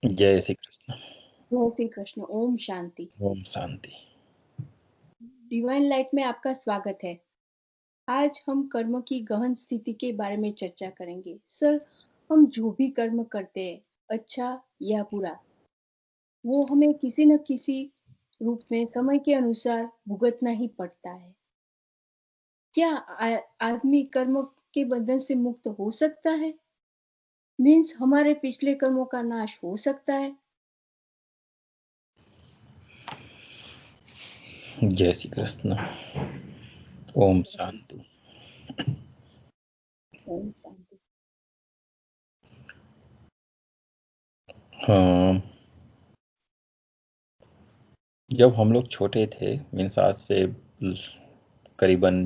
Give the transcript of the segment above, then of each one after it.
जय श्री कृष्ण। जय श्री कृष्ण। ओम शांति। ओम शांति। Divine light में आपका स्वागत है। आज हम कर्म की गहन स्थिति के बारे में चर्चा करेंगे। सर, हम जो भी कर्म करते हैं, अच्छा या बुरा, वो हमें किसी न किसी रूप में समय के अनुसार भुगतना ही पड़ता है। क्या आदमी कर्म के बंधन से मुक्त हो सकता है? मीन्स हमारे पिछले कर्मों का नाश हो सकता है? जय श्री कृष्ण। ओम शांति। ओम शांति। हाँ, जब हम लोग छोटे थे, मीन्स आज से करीबन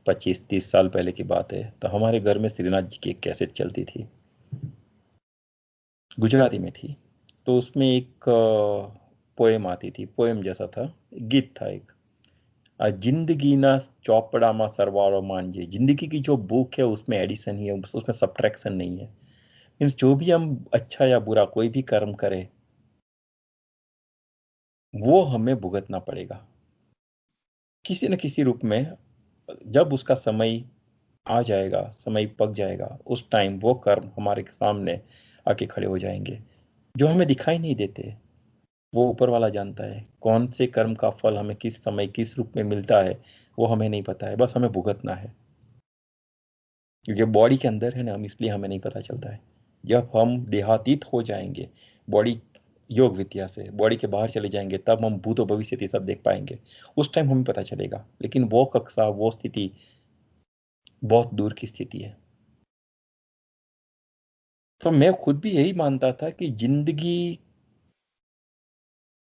25-30 साल पहले की बात है, तो हमारे घर में श्रीनाथ जी की एक कैसेट चलती थी, गुजराती में थी। तो उसमें एक पोएम आती थी, पोएम जैसा था, गीत था एक। जिंदगी ना चौपड़ा मा सरवारो मांझे, जिंदगी की जो बुक है उसमें एडिशन ही है, उसमें सब्ट्रैक्शन नहीं है। मीन्स जो भी हम अच्छा या बुरा कोई भी कर्म करें, वो हमें भुगतना पड़ेगा किसी न किसी रूप में। जब उसका समय आ जाएगा, समय पक जाएगा, उस टाइम वो कर्म हमारे सामने आके खड़े हो जाएंगे, जो हमें दिखाई नहीं देते। वो ऊपर वाला जानता है कौन से कर्म का फल हमें किस समय किस रूप में मिलता है, वो हमें नहीं पता है, बस हमें भुगतना है। क्योंकि बॉडी के अंदर है ना, हम इसलिए हमें नहीं पता चलता है। जब हम देहातीत हो जाएंगे बॉडी, योग विद्या से बॉडी के बाहर चले जाएंगे, तब हम भूतो भविष्य ये सब देख पाएंगे। उस टाइम हमें पता चलेगा, लेकिन वो कक्षा, वो स्थिति बहुत दूर की स्थिति है। तो मैं खुद भी यही मानता था कि जिंदगी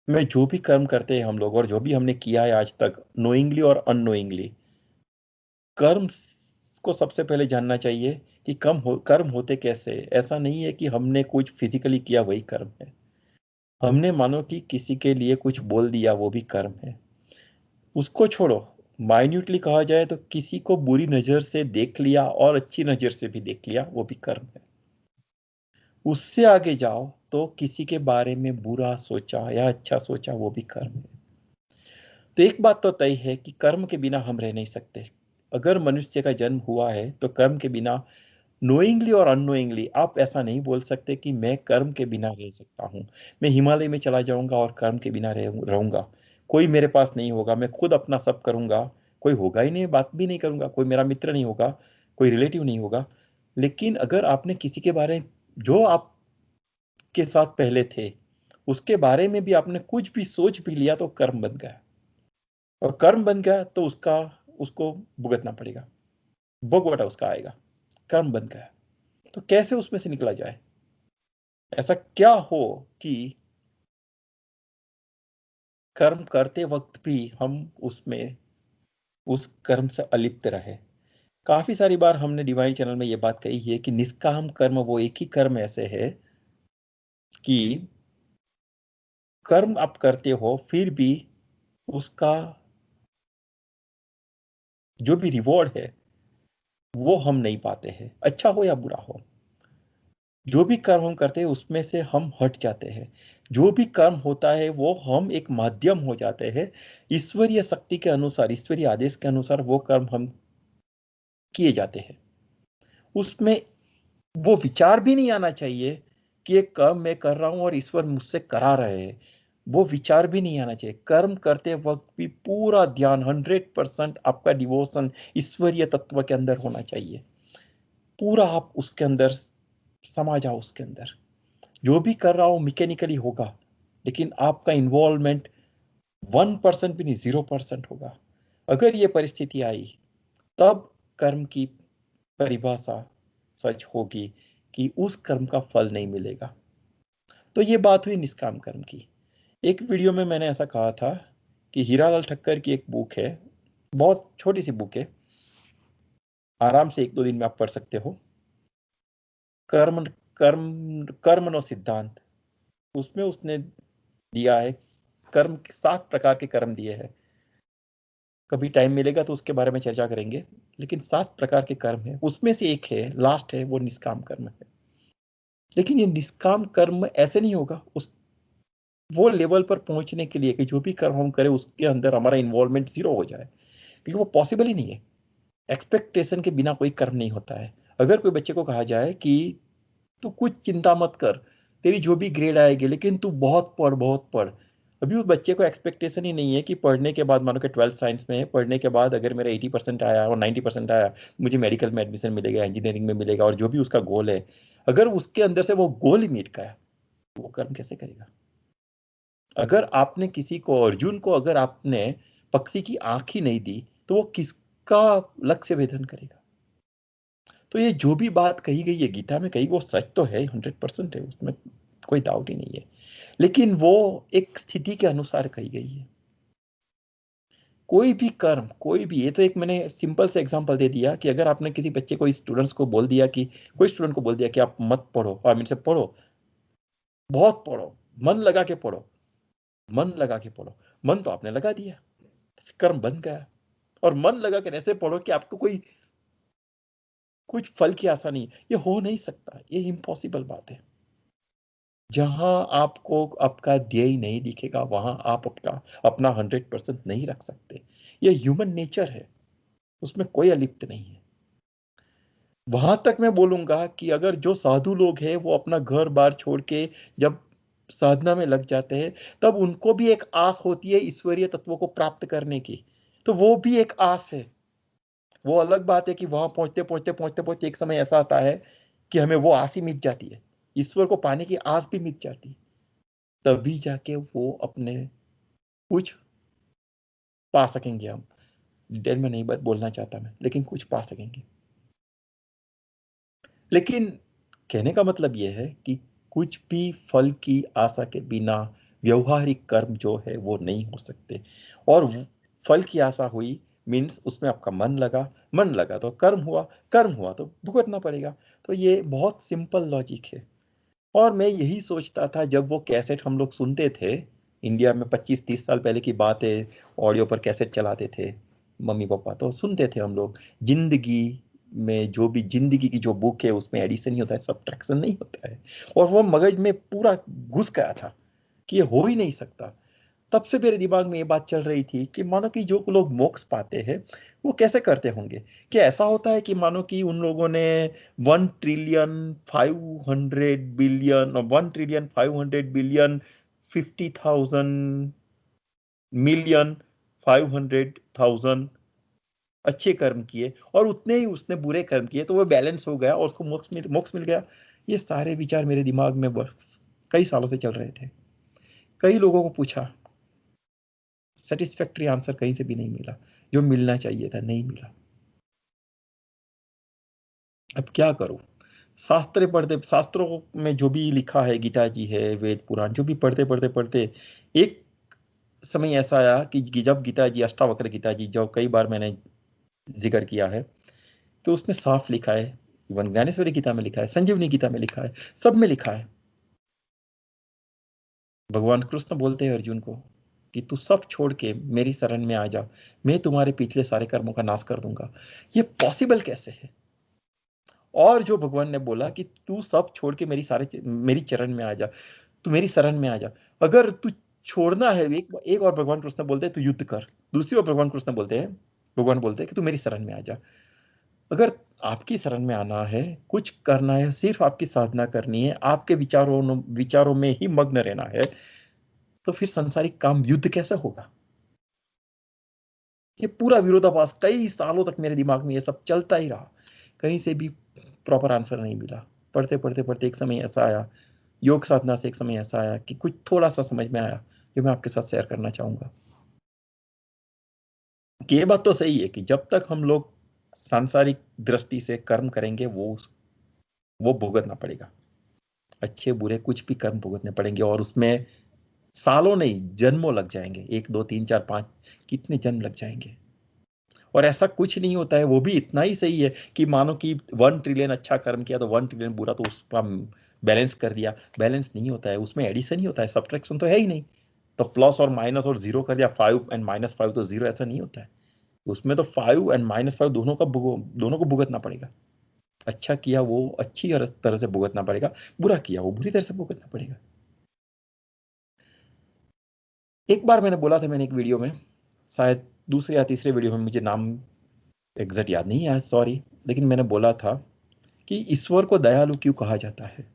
में जो भी कर्म करते हैं हम लोग, और जो भी हमने किया है आज तक, नोइंगली और अननोइंगली, कर्म को सबसे पहले जानना चाहिए कि कर्म होते कैसे। ऐसा नहीं है कि हमने कुछ फिजिकली किया वही कर्म है। हमने मानो कि किसी के लिए कुछ बोल दिया, वो भी कर्म है। उसको छोड़ो, माइन्यूटली कहा जाए तो किसी को बुरी नजर से देख लिया और अच्छी नजर से भी देख लिया, वो भी कर्म है। उससे आगे जाओ तो किसी के बारे में बुरा सोचा या अच्छा सोचा, वो भी कर्म है। तो एक बात तो तय है कि कर्म के बिना हम रह नहीं सकते। अगर मनुष्य का जन्म हुआ है तो कर्म के बिना, नोइंगली और अननोइंगली, आप ऐसा नहीं बोल सकते कि मैं कर्म के बिना रह सकता हूँ। मैं हिमालय में चला जाऊंगा और कर्म के बिना रहूंगा, कोई मेरे पास नहीं होगा, मैं खुद अपना सब करूंगा, कोई होगा ही नहीं, बात भी नहीं करूंगा, कोई मेरा मित्र नहीं होगा, कोई रिलेटिव नहीं होगा। लेकिन अगर आपने किसी के बारे, जो आपके साथ पहले थे, उसके बारे में भी आपने कुछ भी सोच भी लिया, तो कर्म बन गया। और कर्म बन गया तो उसको भुगतना पड़ेगा, भोगवटा उसका आएगा। कर्म बन गया, तो कैसे उसमें से निकला जाए? ऐसा क्या हो कि कर्म करते वक्त भी हम उसमें, उस कर्म से अलिप्त रहे। काफी सारी बार हमने डिवाइन चैनल में ये बात कही है कि निष्काम कर्म वो एक ही कर्म ऐसे है कि कर्म आप करते हो, फिर भी उसका जो भी रिवॉर्ड है वो हम नहीं पाते हैं, अच्छा हो या बुरा हो। जो भी कर्म हम करते हैं उसमें से हम हट जाते हैं। जो भी कर्म होता है वो हम एक माध्यम हो जाते हैं। ईश्वरीय शक्ति के अनुसार, ईश्वरीय आदेश के अनुसार वो कर्म हम किए जाते हैं। उसमें वो विचार भी नहीं आना चाहिए कि ये कर्म मैं कर रहा हूं और ईश्वर मुझसे करा रहे हैं। वो विचार भी नहीं आना चाहिए। कर्म करते वक्त भी पूरा ध्यान, 100% आपका डिवोशन ईश्वरीय तत्व के अंदर होना चाहिए। पूरा आप उसके अंदर समा जाओ, उसके अंदर जो भी कर रहा हो मैकेनिकली होगा, लेकिन आपका इन्वॉल्वमेंट 1% भी नहीं, 0% होगा। अगर ये परिस्थिति आई, तब कर्म की परिभाषा सच होगी कि उस कर्म का फल नहीं मिलेगा। तो ये बात हुई निष्काम कर्म की। एक वीडियो में मैंने ऐसा कहा था कि हीरालाल ठक्कर की एक बुक है, बहुत छोटी सी बुक है, आराम से 1-2 दिन में आप पढ़ सकते हो, कर्म कर्म कर्मनो सिद्धांत। उसमें उसने दिया है कर्म के 7 प्रकार के कर्म दिए हैं। कभी टाइम मिलेगा तो उसके बारे में चर्चा करेंगे। लेकिन 7 प्रकार के कर्म है, उसमें से एक है, लास्ट है, वो निष्काम कर्म है। लेकिन ये निष्काम कर्म ऐसे नहीं होगा। उस वो लेवल पर पहुंचने के लिए कि जो भी कर्म हम करें उसके अंदर हमारा इन्वॉल्वमेंट जीरो हो जाए, क्योंकि वो पॉसिबल ही नहीं है। एक्सपेक्टेशन के बिना कोई कर्म नहीं होता है। अगर कोई बच्चे को कहा जाए कि तू कुछ चिंता मत कर, तेरी जो भी ग्रेड आएगी, लेकिन तू बहुत पढ़ बहुत पढ़। अभी उस बच्चे को एक्सपेक्टेशन ही नहीं है कि पढ़ने के बाद, मानो कि 12th साइंस में है, पढ़ने के बाद अगर मेरा 80% आया और 90% आया, मुझे मेडिकल में एडमिशन मिलेगा, इंजीनियरिंग में मिलेगा, और जो भी उसका गोल है, अगर उसके अंदर से वो गोल ही मीट गया, तो वो कर्म कैसे करेगा? अगर आपने किसी को, अर्जुन को अगर आपने पक्षी की आंख ही नहीं दी, तो वो किसका लक्ष्य भेदन करेगा? तो ये जो भी बात कही गई है गीता में कही, वो सच तो है, 100% है, उसमें कोई डाउट ही नहीं है। लेकिन वो एक स्थिति के अनुसार कही गई है। कोई भी कर्म, कोई भी, ये तो एक मैंने सिंपल से एग्जांपल दे दिया कि अगर आपने किसी बच्चे को, स्टूडेंट्स को बोल दिया कि, कोई स्टूडेंट को बोल दिया कि आप मत पढ़ो, और से पढ़ो, बहुत पढ़ो, मन लगा के पढ़ो, मन लगा के पढ़ो, मन तो आपने लगा दिया, कर्म बन गया। और मन लगा के ऐसे पढ़ो कि आपको कोई कुछ फल की आशा नहीं, ये हो नहीं सकता, ये इम्पॉसिबल बात है। जहां आपको आपका ध्येय नहीं दिखेगा, वहां आप अपना 100% नहीं रख सकते। ये ह्यूमन नेचर है, उसमें कोई अलिप्त नहीं है। वहां तक मैं बोलूंगा कि अगर जो साधु लोग हैं वो अपना घर बार छोड़ के जब साधना में लग जाते हैं, तब उनको भी एक आस होती है ईश्वरीय तत्वों को प्राप्त करने की। तो वो भी एक आस है। वो अलग बात है कि वहां पहुंचते पहुंचते पहुंचते पहुंचते एक समय ऐसा आता है कि हमें वो आस ही मिट जाती है, ईश्वर को पाने की आस भी मिट जाती है। तभी जाके वो अपने कुछ पा सकेंगे हम। डिटेल में नहीं बोलना चाहता मैं, लेकिन कुछ पा सकेंगे। लेकिन कहने का मतलब यह है कि कुछ भी फल की आशा के बिना व्यवहारिक कर्म जो है वो नहीं हो सकते। और फल की आशा हुई मीन्स उसमें आपका मन लगा, मन लगा तो कर्म हुआ, कर्म हुआ तो भुगतना पड़ेगा। तो ये बहुत सिंपल लॉजिक है। और मैं यही सोचता था जब वो कैसेट हम लोग सुनते थे, इंडिया में 25-30 साल पहले की बात है, ऑडियो पर कैसेट चलाते थे मम्मी पापा, तो सुनते थे हम लोग। जिंदगी में जो भी, जिंदगी की जो बुक है उसमें एडिशन ही होता है, सब्ट्रैक्शन नहीं होता है। और वो मगज में पूरा घुस गया था कि ये हो ही नहीं सकता। तब से मेरे दिमाग में ये बात चल रही थी कि मानो कि जो लोग मोक्ष पाते हैं वो कैसे करते होंगे। क्या ऐसा होता है कि मानो कि उन लोगों ने 1,500,000,000,000 और 1,500,000,000,000 50,000,000,000 500,000 अच्छे कर्म किए, और उतने ही उसने बुरे कर्म किए, तो वो बैलेंस हो गया और उसको मोक्ष मिल गया। ये सारे विचार मेरे दिमाग में बस कई सालों से चल रहे थे। कई लोगों को पूछा, सेटिस्फैक्ट्री आंसर कहीं से भी नहीं मिला। जो मिलना चाहिए था नहीं मिला। अब क्या करूं? शास्त्र पढ़ते, शास्त्रों में जो भी लिखा है, गीता जी है, वेद पुराण, जो भी पढ़ते पढ़ते पढ़ते एक समय ऐसा आया कि जब गीता जी, अष्टावक्र गीता जी, जो कई बार मैंने जिक्र किया है, कि उसमें साफ लिखा है, इवन ज्ञानेश्वरी गीता में लिखा है, संजीवनी गीता में लिखा है, सब में लिखा है, भगवान कृष्ण बोलते हैं अर्जुन को कि तू सब छोड़ के मेरी शरण में आ जा, मैं तुम्हारे पिछले सारे कर्मों का नाश कर दूंगा। ये पॉसिबल कैसे है? और जो भगवान ने बोला कि तू सब छोड़ के मेरी चरण में आ जा, तू मेरी शरण में आ जा। अगर तू छोड़ना है, एक और भगवान कृष्ण बोलते हैं तू युद्ध कर, दूसरी ओर भगवान कृष्ण बोलते हैं, भगवान बोलते हैं कि तू मेरी शरण में आ जा। अगर आपकी शरण में आना है, कुछ करना है, सिर्फ आपकी साधना करनी है, आपके विचारों में ही मग्न रहना है, तो फिर संसारिक काम युद्ध कैसे होगा? ये पूरा विरोधाभास कई सालों तक मेरे दिमाग में ये सब चलता ही रहा, कहीं से भी प्रॉपर आंसर नहीं मिला। पढ़ते पढ़ते पढ़ते एक समय ऐसा आया, योग साधना से एक समय ऐसा आया कि कुछ थोड़ा सा समझ में आया, जो मैं आपके साथ शेयर करना चाहूंगा। कि ये बात तो सही है कि जब तक हम लोग सांसारिक दृष्टि से कर्म करेंगे, वो भुगतना पड़ेगा। अच्छे बुरे कुछ भी कर्म भुगतने पड़ेंगे, और उसमें सालों नहीं, जन्मों लग जाएंगे, 1 2 3 4 5, कितने जन्म लग जाएंगे। और ऐसा कुछ नहीं होता है, वो भी इतना ही सही है कि मानो कि 1 ट्रिलियन अच्छा कर्म किया तो 1 ट्रिलियन बुरा, तो उसका बैलेंस कर दिया। बैलेंस नहीं होता है, उसमें एडिशन ही होता है, सब्ट्रैक्शन तो है ही नहीं। तो प्लस और माइनस और जीरो कर दिया, 5 और -5 तो जीरो, ऐसा नहीं होता है। उसमें तो 5 और -5 दोनों को भुगतना पड़ेगा। अच्छा किया वो अच्छी तरह से भुगतना पड़ेगा, बुरा किया वो बुरी तरह से भुगतना पड़ेगा। एक बार मैंने बोला था, मैंने एक वीडियो में, शायद दूसरे या तीसरे वीडियो में, मुझे नाम एग्जैक्ट याद नहीं है, सॉरी, लेकिन मैंने बोला था कि ईश्वर को दयालु क्यों कहा जाता है।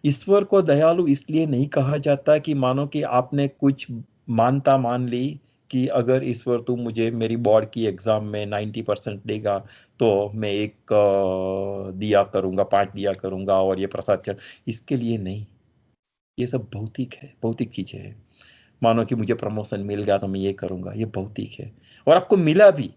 ईश्वर को दयालु इसलिए नहीं कहा जाता कि मानो कि आपने कुछ मानता मान ली कि अगर ईश्वर तू मुझे मेरी बोर्ड की एग्जाम में 90% देगा तो मैं एक दिया करूंगा, 5 दिया करूंगा और ये प्रसाद चढ़, इसके लिए नहीं। ये सब भौतिक है, भौतिक चीजें हैं। मानो कि मुझे प्रमोशन मिल गया तो मैं ये करूंगा, ये भौतिक है। और आपको मिला भी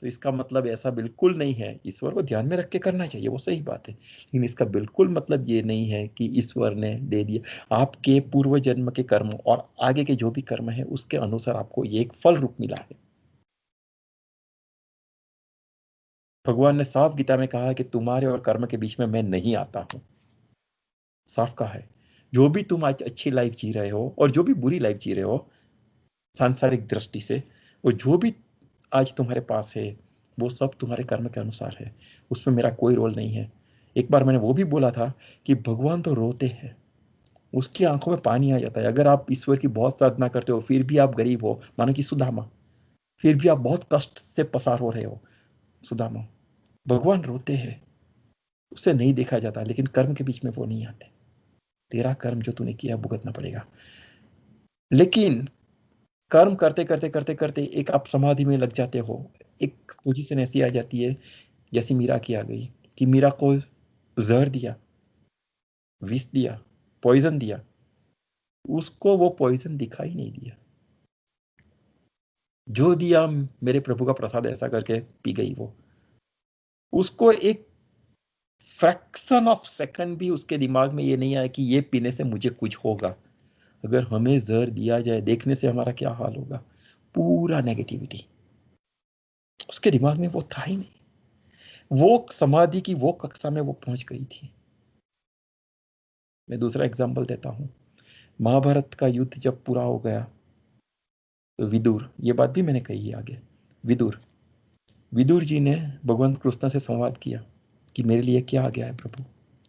तो इसका मतलब ऐसा बिल्कुल नहीं है, ईश्वर को ध्यान में रख के करना चाहिए, वो सही बात है, लेकिन इसका बिल्कुल मतलब ये नहीं है कि ईश्वर ने दे दिया। आपके पूर्व जन्म के कर्म और आगे के जो भी कर्म है उसके अनुसार आपको ये एक फल रूप मिला है। भगवान ने साफ गीता में कहा कि तुम्हारे और कर्म के बीच में मैं नहीं आता हूं, साफ कहा है। जो भी तुम आज अच्छी लाइफ जी रहे हो और जो भी बुरी लाइफ जी रहे हो सांसारिक दृष्टि से, वो जो भी आज तुम्हारे पास है वो सब तुम्हारे कर्म के अनुसार है, उसमें मेरा कोई रोल नहीं है। एक बार मैंने वो भी बोला था कि भगवान तो रोते हैं, उसकी आंखों में पानी आ जाता है। अगर आप ईश्वर की बहुत साधना करते हो फिर भी आप गरीब हो, मानो कि सुदामा, फिर भी आप बहुत कष्ट से पसार हो रहे हो, सुदामा, भगवान रोते हैं, उससे नहीं देखा जाता, लेकिन कर्म के बीच में वो नहीं आते। तेरा कर्म जो तूने किया भुगतना पड़ेगा। लेकिन कर्म करते करते करते करते एक आप समाधि में लग जाते हो, एक पोजीशन ऐसी आ जाती है जैसी मीरा की आ गई, कि मीरा को जहर दिया, विष दिया, पॉइजन दिया, उसको वो पॉइजन दिखाई नहीं दिया। जो दिया मेरे प्रभु का प्रसाद ऐसा करके पी गई वो, उसको एक फ्रैक्शन ऑफ सेकंड भी उसके दिमाग में ये नहीं आया कि ये पीने से मुझे कुछ होगा। अगर हमें जहर दिया जाए देखने से हमारा क्या हाल होगा, पूरा नेगेटिविटी, उसके दिमाग में वो था ही नहीं। वो समाधि की वो कक्षा में वो पहुंच गई थी। मैं दूसरा एग्जांपल देता हूं। महाभारत का युद्ध जब पूरा हो गया तो विदुर, ये बात भी मैंने कही है आगे, विदुर विदुर जी ने भगवान कृष्ण से संवाद किया कि मेरे लिए क्या आ गया है प्रभु।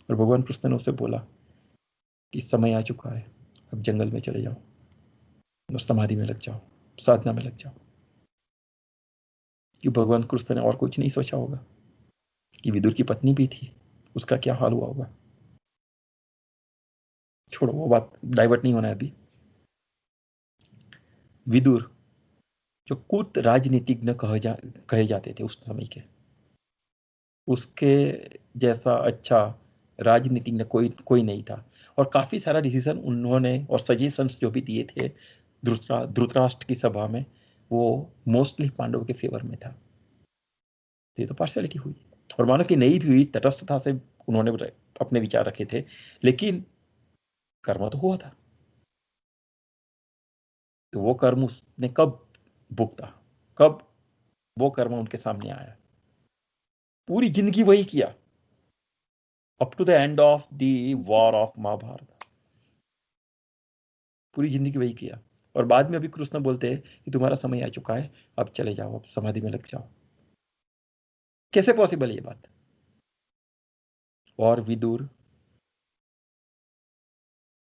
और भगवान कृष्ण ने उसे बोला कि समय आ चुका है, अब जंगल में चले जाओ और समाधि में लग जाओ, साधना में लग जाओ। कि भगवान कृष्ण ने और कुछ नहीं सोचा होगा कि विदुर की पत्नी भी थी, उसका क्या हाल हुआ होगा। छोड़ो, वो बात डाइवर्ट नहीं होना है अभी। विदुर जो कुट राजनीतिज्ञ कहे जाते थे उस समय के, उसके जैसा अच्छा राजनीतिज्ञ कोई कोई नहीं था। और काफी सारा डिसीजन उन्होंने और सजेशंस जो भी दिए थे धृतराष्ट्र की सभा में, वो मोस्टली पांडव के फेवर में था। तो ये तो पार्शियलिटी हुई, और मानो कि नहीं भी हुई, तटस्थता से उन्होंने अपने विचार रखे थे, लेकिन कर्म तो हुआ था। तो वो कर्म उसने कब भुगता, कब वो कर्म उनके सामने आया, पूरी जिंदगी वही किया up to the end of the war of Mahabharata, पूरी जिंदगी वही किया। और बाद में अभी कृष्ण बोलते हैं कि तुम्हारा समय आ चुका है, अब चले जाओ, अब समाधि में लग जाओ। कैसे पॉसिबल है ये बात। और विदुर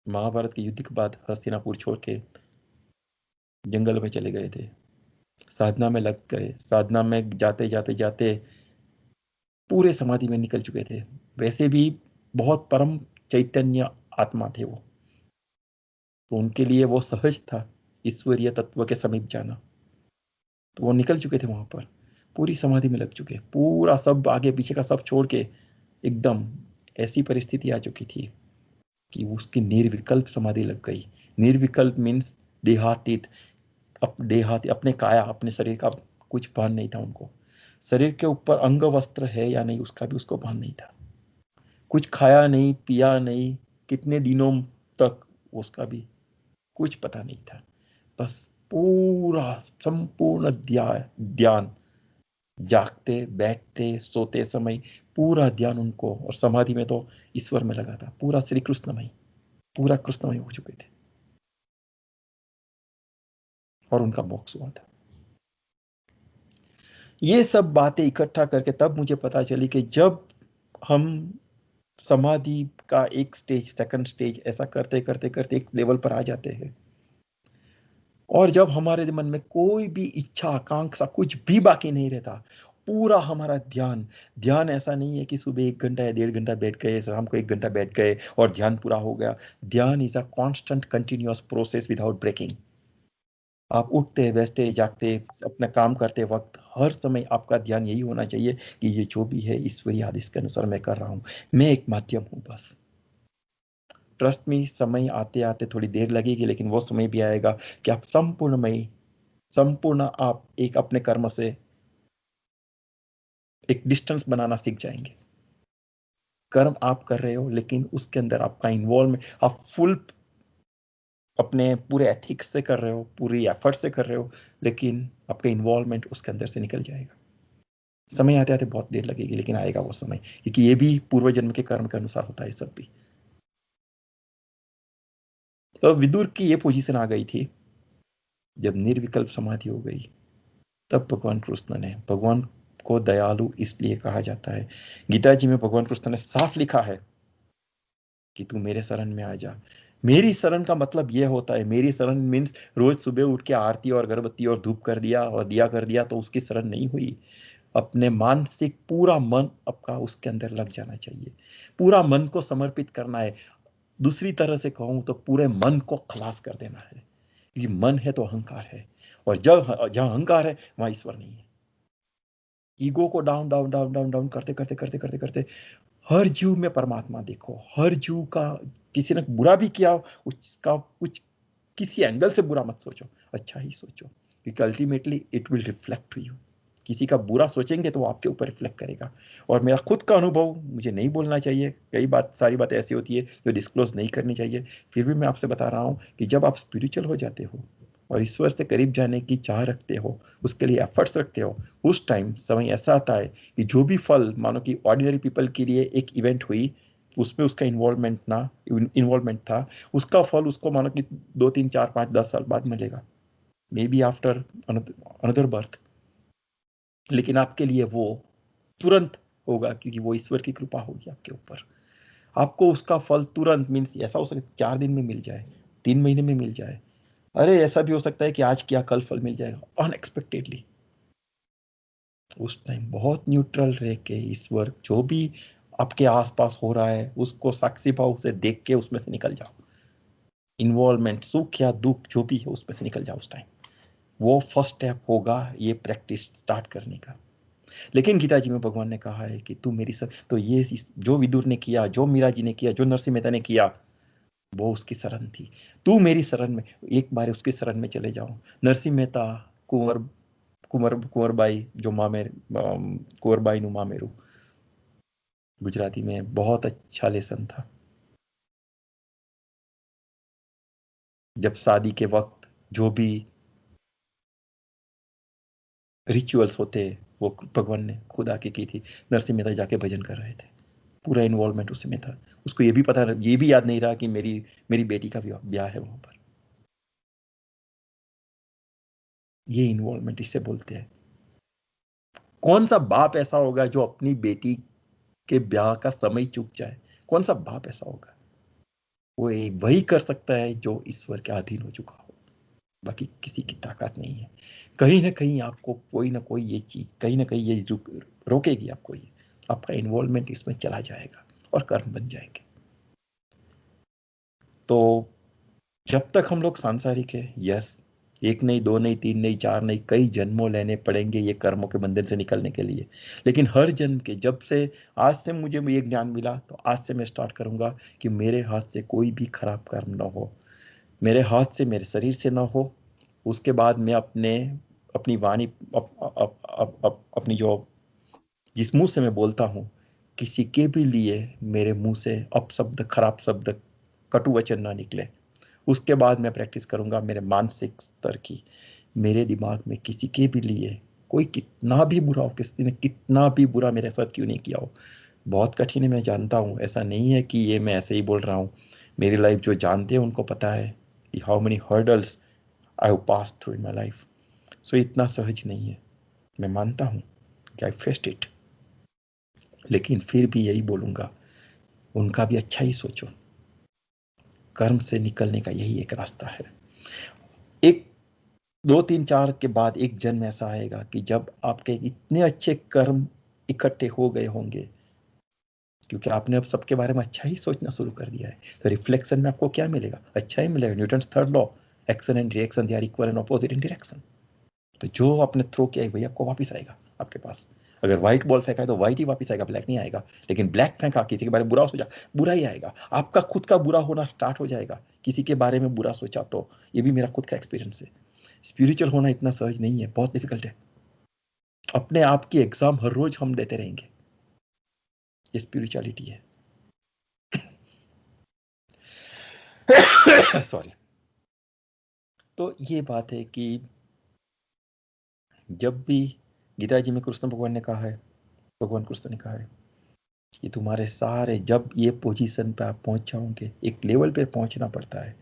महाभारत के युद्ध के बाद हस्तिनापुर छोड़ के जंगल में चले गए थे, साधना में लग गए, साधना में जाते जाते जाते पूरे समाधि में निकल चुके थे। वैसे भी बहुत परम चैतन्य आत्मा थे वो, तो उनके लिए वो सहज था ईश्वरीय तत्व के समीप जाना। तो वो निकल चुके थे वहां पर, पूरी समाधि में लग चुके, पूरा सब आगे पीछे का सब छोड़ के एकदम ऐसी परिस्थिति आ चुकी थी कि उसकी निर्विकल्प समाधि लग गई। निर्विकल्प मीन्स देहातीत, देहाती, अपने काया अपने शरीर का कुछ भान नहीं था उनको। शरीर के ऊपर अंग वस्त्र है या नहीं उसका भी उसको भान नहीं था। कुछ खाया नहीं पिया नहीं कितने दिनों तक, उसका भी कुछ पता नहीं था। बस पूरा संपूर्ण ध्यान, जागते बैठते सोते समय पूरा ध्यान उनको, और समाधि में तो ईश्वर में लगा था, पूरा श्री कृष्णमय, पूरा कृष्णमय हो चुके थे, और उनका मोक्ष हुआ था। ये सब बातें इकट्ठा करके तब मुझे पता चली कि जब हम समाधि का एक स्टेज, सेकंड स्टेज, ऐसा करते करते करते एक लेवल पर आ जाते हैं। और जब हमारे मन में कोई भी इच्छा आकांक्षा कुछ भी बाकी नहीं रहता, पूरा हमारा ध्यान, ध्यान ऐसा नहीं है कि सुबह 1 घंटा या 1.5 घंटा बैठ गए, शाम को 1 घंटा बैठ गए और ध्यान पूरा हो गया। ध्यान is a constant continuous process without breaking. आप उठते बैठते जागते अपना काम करते वक्त हर समय आपका ध्यान यही होना चाहिए कि ये जो भी है ईश्वरीय आदेश के अनुसार मैं कर रहा हूँ, मैं एक माध्यम हूँ बस। ट्रस्ट में समय आते आते थोड़ी देर लगेगी, लेकिन वो समय भी आएगा कि आप संपूर्णमय, संपूर्ण आप एक अपने कर्म से एक डिस्टेंस बनाना सीख जाएंगे। कर्म आप कर रहे हो, लेकिन उसके अंदर आपका इन्वॉल्वमेंट, आप फुल अपने पूरे एथिक्स से कर रहे हो, पूरी एफर्ट से कर रहे हो, लेकिन आपका इन्वॉल्वमेंट उसके अंदर से निकल जाएगा। समय आते आते बहुत देर लगेगी, लेकिन आएगा वो समय, क्योंकि ये भी पूर्व जन्म के कर्म के अनुसार होता है सब भी। तो विदुर की ये पोजीशन आ गई थी, जब निर्विकल्प समाधि हो गई, तब भगवान कृष्ण ने, भगवान को दयालु इसलिए कहा जाता है, गीता जी में भगवान कृष्ण ने साफ लिखा है कि तू मेरे शरण में आ जा। मेरी शरण का मतलब यह होता है, मेरी शरण मीन्स रोज सुबह उठ के आरती और अगरबत्ती और धूप कर दिया और दिया कर दिया तो उसकी शरण नहीं हुई। अपने मानसिक पूरा मन आपका उसके अंदर लग जाना चाहिए, पूरा मन को समर्पित करना है। दूसरी तरह से कहूं तो पूरे मन को खलास कर देना है, क्योंकि मन है तो अहंकार है, और जब जहां अहंकार है वहां ईश्वर नहीं है। ईगो को down down down down down करते करते करते करते करते हर जीव में परमात्मा देखो। हर जीव का, किसी ने बुरा भी किया उसका कुछ, किसी एंगल से बुरा मत सोचो, अच्छा ही सोचो, क्योंकि ultimately it will reflect to you. किसी का बुरा सोचेंगे तो वो आपके ऊपर रिफ्लेक्ट करेगा। और मेरा खुद का अनुभव, मुझे नहीं बोलना चाहिए, कई बात, सारी बातें ऐसी होती है जो डिस्क्लोज नहीं करनी चाहिए, फिर भी मैं आपसे बता रहा हूँ कि जब आप स्पिरिचुअल हो जाते हो और ईश्वर से करीब जाने की चाह रखते हो, उसके लिए एफर्ट्स रखते हो, उस टाइम समय ऐसा आता है कि जो भी फल, मानो कि ऑर्डिनरी पीपल के लिए एक इवेंट हुई, उसमें उसका इन्वॉल्वमेंट था, उसका फल उसको मानो कि 2 3 4 5 10 साल बाद मिलेगा, may be after another birth, लेकिन आपके लिए वो तुरंत होगा, क्योंकि वो ईश्वर की कृपा होगी आपके ऊपर। आपको उसका फल तुरंत, मीन्स ऐसा हो सकता है 4 दिन में मिल जाए, 3 महीने में मिल जाए, अरे ऐसा भी हो सकता है कि आज किया कल फल मिल जाएगा अनएक्सपेक्टेडली। उस टाइम बहुत न्यूट्रल रह के ईश्वर जो भी आपके आसपास हो रहा है उसको साक्षी भाव से देख के उसमें से निकल जाओ। इन्वॉल्वमेंट, सुख या दुख जो भी है उसमें से निकल जाओ उस टाइम। वो फर्स्ट स्टेप होगा ये प्रैक्टिस स्टार्ट करने का। लेकिन गीता जी में भगवान ने कहा है कि तू मेरी तो ये जो विदुर ने किया, जो मीरा जी ने किया, जो नरसिंह मेहता ने किया, वो उसकी शरण थी। तू मेरी शरण में, एक बार उसकी शरण में चले जाओ। नरसिंह मेहता, कुंवर कुंवरबाई जो मामेर, कुंवरबाई नु मामेरू, गुजराती में बहुत अच्छा लेसन था। जब शादी के वक्त जो भी रिचुअल्स होते, वो भगवान ने खुद आके की थी। नरसिंह मेहता जाके भजन कर रहे थे, पूरा इन्वॉल्वमेंट उसमें था। उसको ये भी पता, ये भी याद नहीं रहा कि मेरी मेरी बेटी का ब्याह है वहां पर। ये इन्वॉल्वमेंट इसे बोलते हैं। कौन सा बाप ऐसा होगा जो अपनी बेटी के ब्याह का समय चूक जाए? कौन सा बाप ऐसा होगा? वो वही कर सकता है जो ईश्वर के अधीन हो चुका हो, बाकी किसी की ताकत नहीं है। कहीं ना कहीं आपको कोई ना कोई ये चीज, कहीं ना कहीं ये रोकेगी आपको, ये आपका इन्वॉल्वमेंट इसमें चला जाएगा और कर्म बन जाएंगे। तो जब तक हम लोग सांसारिक है, यस, एक नहीं, दो नहीं, तीन नहीं, चार नहीं, कई जन्मों लेने पड़ेंगे ये कर्मों के बंधन से निकलने के लिए। लेकिन हर जन्म के, जब से आज से मुझे ये ज्ञान मिला, तो आज से मैं स्टार्ट करूंगा कि मेरे हाथ से कोई भी खराब कर्म ना हो, मेरे हाथ से, मेरे शरीर से ना हो। उसके बाद मैं अपनी वाणी, अपनी जो, जिस मुंह से मैं बोलता हूँ, किसी के भी लिए मेरे मुंह से अपशब्द, खराब शब्द, कटु वचन ना निकले। उसके बाद मैं प्रैक्टिस करूंगा मेरे मानसिक स्तर की, मेरे दिमाग में किसी के भी लिए कोई कितना भी बुरा हो, किसी ने कितना भी बुरा मेरे साथ क्यों नहीं किया हो, बहुत कठिन है मैं जानता हूँ, ऐसा नहीं है कि ये मैं ऐसे ही बोल रहा हूँ। मेरी लाइफ जो जानते हैं उनको पता है कि how many hurdles I have pass through in my life. So इतना सहज नहीं है, मैं मानता हूँ कि आई फेस्ड इट। लेकिन फिर भी यही बोलूंगा, उनका भी अच्छा ही सोचो। कर्म से निकलने का यही एक रास्ता है। एक 2 3 4 के बाद एक जन्म ऐसा आएगा कि जब आपके इतने अच्छे कर्म इकट्ठे हो गए होंगे, क्योंकि आपने अब सबके बारे में अच्छा ही सोचना शुरू कर दिया है, तो रिफ्लेक्शन में आपको क्या मिलेगा? अच्छा ही मिलेगा। Newton's third law, action and reaction they are equal and opposite in direction. तो जो आपने थ्रो किया है वही आपको वापस आएगा आपके पास। अगर व्हाइट बॉल फेंका है तो व्हाइट ही वापस आएगा, ब्लैक नहीं आएगा। लेकिन ब्लैक फेंका, किसी के बारे में बुरा सोचा, बुरा ही आएगा। आपका खुद का बुरा होना स्टार्ट हो जाएगा किसी के बारे में बुरा सोचा तो। ये भी मेरा खुद का एक्सपीरियंस है। स्पिरिचुअल होना इतना सहज नहीं है, बहुत डिफिकल्ट है। अपने आप की एग्जाम हर रोज हम देते रहेंगे, ये स्पिरिचुअलिटी है। सॉरी। तो ये बात है कि जब भी गीता जी में कृष्ण भगवान ने कहा है, भगवान कृष्ण ने कहा है कि तुम्हारे सारे, जब ये पोजीशन पे आप पहुंच जाओगे, एक लेवल पे पहुंचना पड़ता है।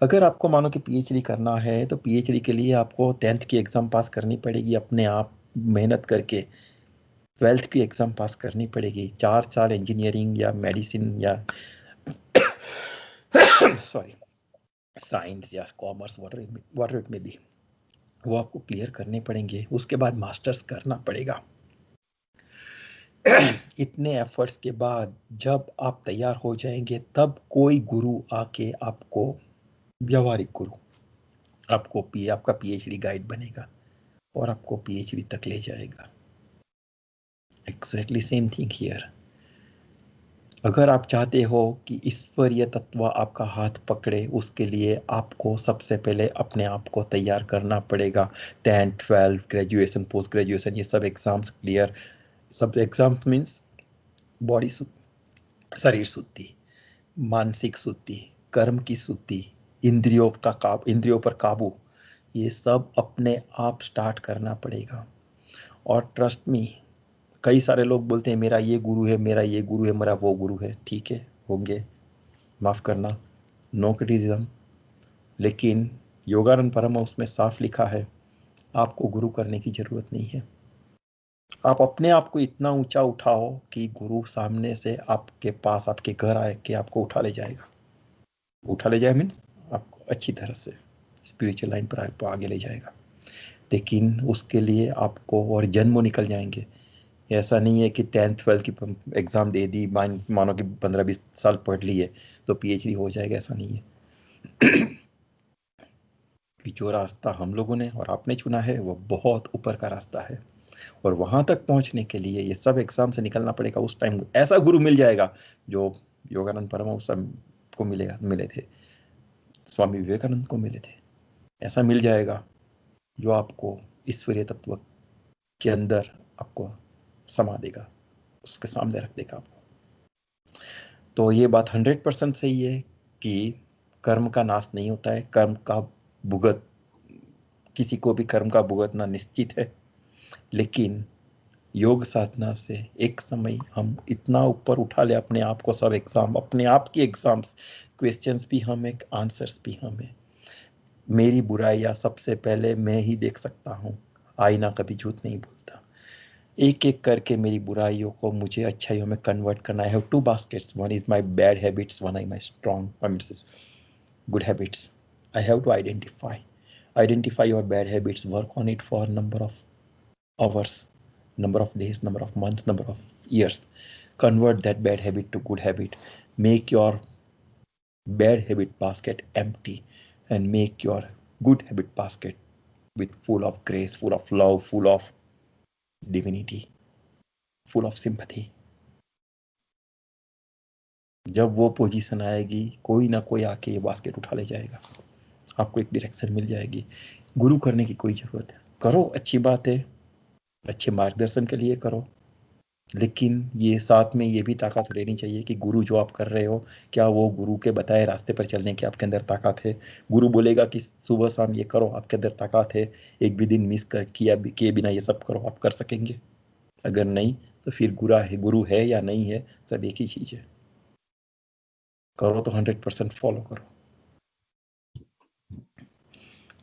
अगर आपको मानो कि पीएचडी करना है तो पीएचडी के लिए आपको 10th की एग्जाम पास करनी पड़ेगी अपने आप मेहनत करके। 12th की एग्जाम पास करनी पड़ेगी। 4 साल इंजीनियरिंग या मेडिसिन या सॉरी साइंस या कॉमर्स, वॉटर इट में भी, वो आपको क्लियर करने पड़ेंगे। उसके बाद मास्टर्स करना पड़ेगा। इतने एफर्ट्स के बाद जब आप तैयार हो जाएंगे, तब कोई गुरु आके आपको, व्यवहारिक गुरु आपका पीएचडी गाइड बनेगा और आपको पीएचडी तक ले जाएगा। Exactly same thing here. अगर आप चाहते हो कि ईश्वरीय तत्व आपका हाथ पकड़े, उसके लिए आपको सबसे पहले अपने आप को तैयार करना पड़ेगा। 10 12 ग्रेजुएशन, पोस्ट ग्रेजुएशन, ये सब एग्जाम्स क्लियर। सब एग्जाम्स मीन्स बॉडी, शरीर शुद्धि, मानसिक शुद्धि, कर्म की शुद्धि, इंद्रियों पर काबू, ये सब अपने आप स्टार्ट करना पड़ेगा। और ट्रस्ट मी, कई सारे लोग बोलते हैं मेरा ये गुरु है, मेरा ये गुरु है, मेरा वो गुरु है। ठीक है, होंगे, माफ़ करना, नो क्रिटिसिज्म। लेकिन योगानंद परमहंस में साफ लिखा है, आपको गुरु करने की ज़रूरत नहीं है। आप अपने आप को इतना ऊंचा उठाओ कि गुरु सामने से आपके पास, आपके घर आए के आपको उठा ले जाएगा। उठा ले जाए मीन्स आपको अच्छी तरह से स्पिरिचुअल लाइन पर आपको आगे ले जाएगा। लेकिन उसके लिए आपको और जन्मों निकल जाएंगे। ऐसा नहीं है कि 10th 12th की एग्ज़ाम दे दी, मानो कि 15 20 साल पढ़ लिए तो पीएचडी हो जाएगा, ऐसा नहीं है। कि जो रास्ता हम लोगों ने और आपने चुना है वो बहुत ऊपर का रास्ता है। और वहां तक पहुंचने के लिए ये सब एग्जाम से निकलना पड़ेगा। उस टाइम ऐसा गुरु मिल जाएगा जो योगानंद परमहंस को मिले थे, स्वामी विवेकानंद को मिले थे। ऐसा मिल जाएगा जो आपको ईश्वरीय तत्व के अंदर आपको समा देगा, उसके सामने रख देगा आपको। तो ये बात 100% सही है कि कर्म का नाश नहीं होता है। कर्म का भुगत, किसी को भी कर्म का भुगतना निश्चित है। लेकिन योग साधना से एक समय हम इतना ऊपर उठा ले अपने आप को, सब एग्जाम, अपने आप की एग्जाम्स, क्वेश्चंस भी हमें, आंसर्स भी हमें। मेरी बुराइयां सबसे पहले मैं ही देख सकता हूँ, आईना कभी झूठ नहीं बोलता। एक एक करके मेरी बुराइयों को मुझे अच्छाइयों में कन्वर्ट करना। I have 2 baskets, one is my bad habits, one I my strong good habits. I have to identify your bad habits, work on it for number of hours, number of days, number of months, number of years. Convert that bad habit to good habit. Make your bad habit basket empty and make your good habit basket with full of grace, full of love, full of divinity, full of sympathy. जब वो position आएगी, कोई ना कोई आके ये basket उठा ले जाएगा, आपको एक डायरेक्शन मिल जाएगी। गुरु करने की कोई ज़रूरत है, करो, अच्छी बात है, अच्छे मार्गदर्शन के लिए करो। लेकिन ये साथ में ये भी ताकत रहनी चाहिए कि गुरु जो आप कर रहे हो, क्या वो गुरु के बताए रास्ते पर चलने की आपके अंदर ताकत है? गुरु बोलेगा कि सुबह शाम ये करो, आपके अंदर ताकत है? एक भी दिन मिस कर किए बिना ये सब करो, आप कर सकेंगे? अगर नहीं तो फिर गुरु है या नहीं है, सब एक ही चीज़ है। करो तो 100% फॉलो करो।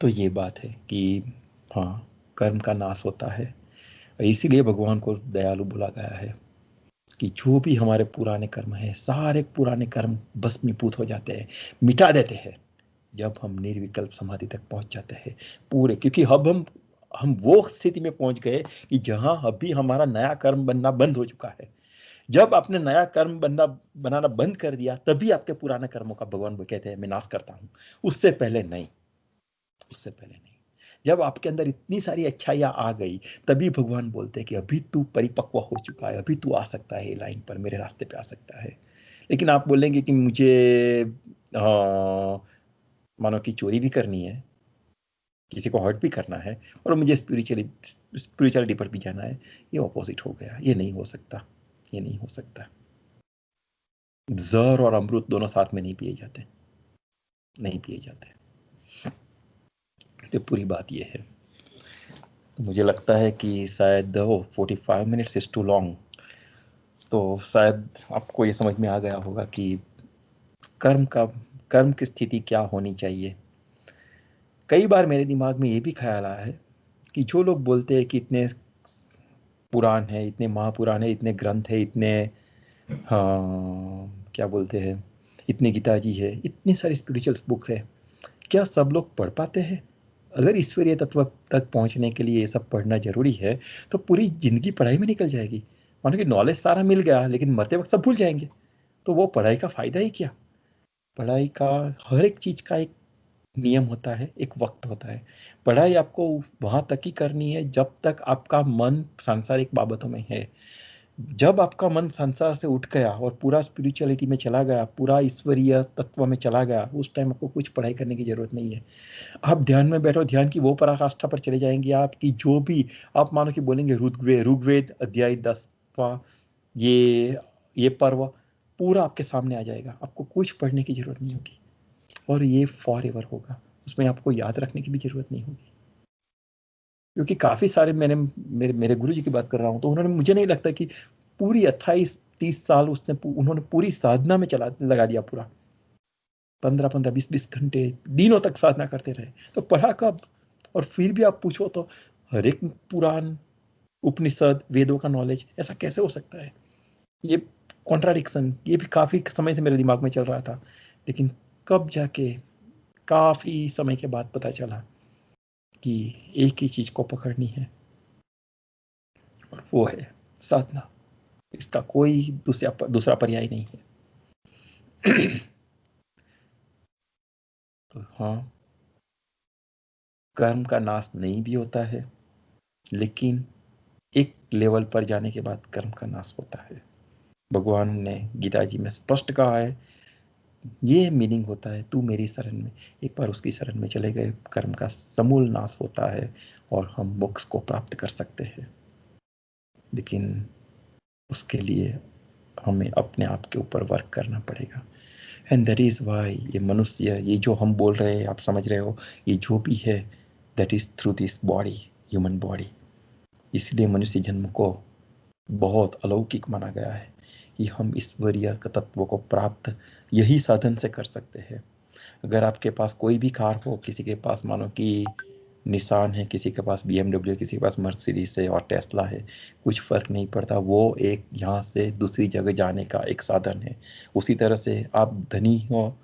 तो ये बात है कि हाँ, कर्म का नाश होता है, इसीलिए भगवान को दयालु बोला गया है। कि जो भी हमारे पुराने कर्म है, सारे पुराने कर्म भस्मीभूत हो जाते हैं, मिटा देते हैं जब हम निर्विकल्प समाधि तक पहुंच जाते हैं पूरे। क्योंकि अब हम वो स्थिति में पहुंच गए कि जहां अभी हमारा नया कर्म बनना बंद हो चुका है। जब आपने नया कर्म बनाना बंद कर दिया, तभी आपके पुराने कर्मों का भगवान वो कहते हैं मैं नाश करता हूं। उससे पहले नहीं, उससे पहले नहीं। जब आपके अंदर इतनी सारी अच्छाइयां आ गई, तभी भगवान बोलते हैं कि अभी तू परिपक्व हो चुका है, अभी तू आ सकता है लाइन पर, मेरे रास्ते पे आ सकता है। लेकिन आप बोलेंगे कि मुझे मानो कि चोरी भी करनी है, किसी को हर्ट भी करना है, और मुझे स्पिरिचुअलिटी पर भी जाना है, ये ऑपोजिट हो गया। ये नहीं हो सकता, ये नहीं हो सकता। जहर और अमृत दोनों साथ में नहीं पिए जाते, नहीं पिए जाते। तो पूरी बात ये है। तो मुझे लगता है कि शायद 45 मिनट्स इज टू लॉन्ग। तो शायद आपको ये समझ में आ गया होगा कि कर्म की स्थिति क्या होनी चाहिए। कई बार मेरे दिमाग में ये भी ख्याल आया है कि जो लोग बोलते हैं कि इतने पुराण है, इतने महापुराण है, इतने ग्रंथ है, इतने हाँ क्या बोलते हैं, इतनी गीता जी है, इतनी सारी स्पिरिचुअल बुक्स है, क्या सब लोग पढ़ पाते हैं? अगर ईश्वरीय तत्व तक पहुंचने के लिए ये सब पढ़ना जरूरी है, तो पूरी जिंदगी पढ़ाई में निकल जाएगी। मानो कि नॉलेज सारा मिल गया, लेकिन मरते वक्त सब भूल जाएंगे, तो वो पढ़ाई का फायदा ही क्या? पढ़ाई का हर एक चीज का एक नियम होता है, एक वक्त होता है। पढ़ाई आपको वहां तक ही करनी है जब तक आपका मन सांसारिक बाबतों में है। जब आपका मन संसार से उठ गया और पूरा स्पिरिचुअलिटी में चला गया, पूरा ईश्वरीय तत्व में चला गया, उस टाइम आपको कुछ पढ़ाई करने की जरूरत नहीं है। आप ध्यान में बैठो, ध्यान की वो पराकाष्ठा पर चले जाएंगे आपकी, जो भी आप मानो कि बोलेंगे ऋग्वेद अध्याय 10वां, ये पर्व पूरा आपके सामने आ जाएगा। आपको कुछ पढ़ने की जरूरत नहीं होगी, और ये फॉर एवर होगा। उसमें आपको याद रखने की भी जरूरत नहीं होगी। क्योंकि काफी सारे मेरे गुरु जी की बात कर रहा हूँ, तो उन्होंने, मुझे नहीं लगता कि पूरी 28-30 साल उन्होंने पूरी साधना में लगा दिया पूरा। 15-15, 20-20 घंटे दिनों तक साधना करते रहे, तो पढ़ा कब? और फिर भी आप पूछो तो हर एक पुराण, उपनिषद, वेदों का नॉलेज, ऐसा कैसे हो सकता है? ये कॉन्ट्राडिक्शन, ये भी काफी समय से मेरे दिमाग में चल रहा था, लेकिन कब जाके काफी समय के बाद पता चला कि एक ही चीज को पकड़नी है, और वो है साधना। इसका कोई दूसरा पर्याय नहीं है। तो हाँ, कर्म का नाश नहीं भी होता है, लेकिन एक लेवल पर जाने के बाद कर्म का नाश होता है। भगवान ने गीता जी में स्पष्ट कहा है, ये मीनिंग होता है, तू मेरी शरण में, एक बार उसकी शरण में चले गए, कर्म का समूल नाश होता है और हम मोक्ष को प्राप्त कर सकते हैं। लेकिन उसके लिए हमें अपने आप के ऊपर वर्क करना पड़ेगा। एंड दैट इज वाई ये मनुष्य, ये जो हम बोल रहे हैं, आप समझ रहे हो, ये जो भी है, that is through this body, human body. इसलिए मनुष्य जन्म को बहुत अलौकिक माना गया है कि हम ईश्वरीय तत्व को प्राप्त यही साधन से कर सकते हैं। अगर आपके पास कोई भी कार हो, किसी के पास मानो कि निशान है, किसी के पास BMW, किसी के पास मर्सिडीज है और टेस्ला है, कुछ फर्क नहीं पड़ता, वो एक यहाँ से दूसरी जगह जाने का एक साधन है। उसी तरह से आप धनी हो,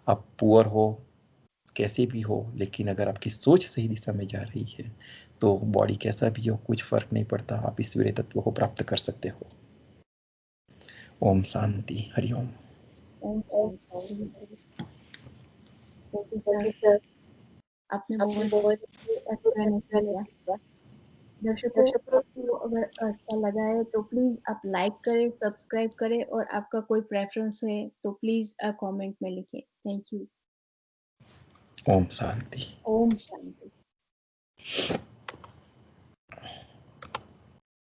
आप पुअर हो, कैसे भी हो, लेकिन अगर आपकी सोच सही दिशा में जा रही है, तो बॉडी कैसा भी हो, कुछ फर्क नहीं पड़ता, आप ईश्वरीय तत्व को प्राप्त कर सकते हो। ओम शांति, हरिओम। ओम शांति। सर, आपने बहुत ही एक्सप्लेनेशन दिया। दर्शकों, आपको अगर अच्छा लगा है तो प्लीज आप लाइक करें, सब्सक्राइब करें, और आपका कोई प्रेफरेंस है तो प्लीज कमेंट में लिखें। Thank you. Om Shanti. Om Shanti.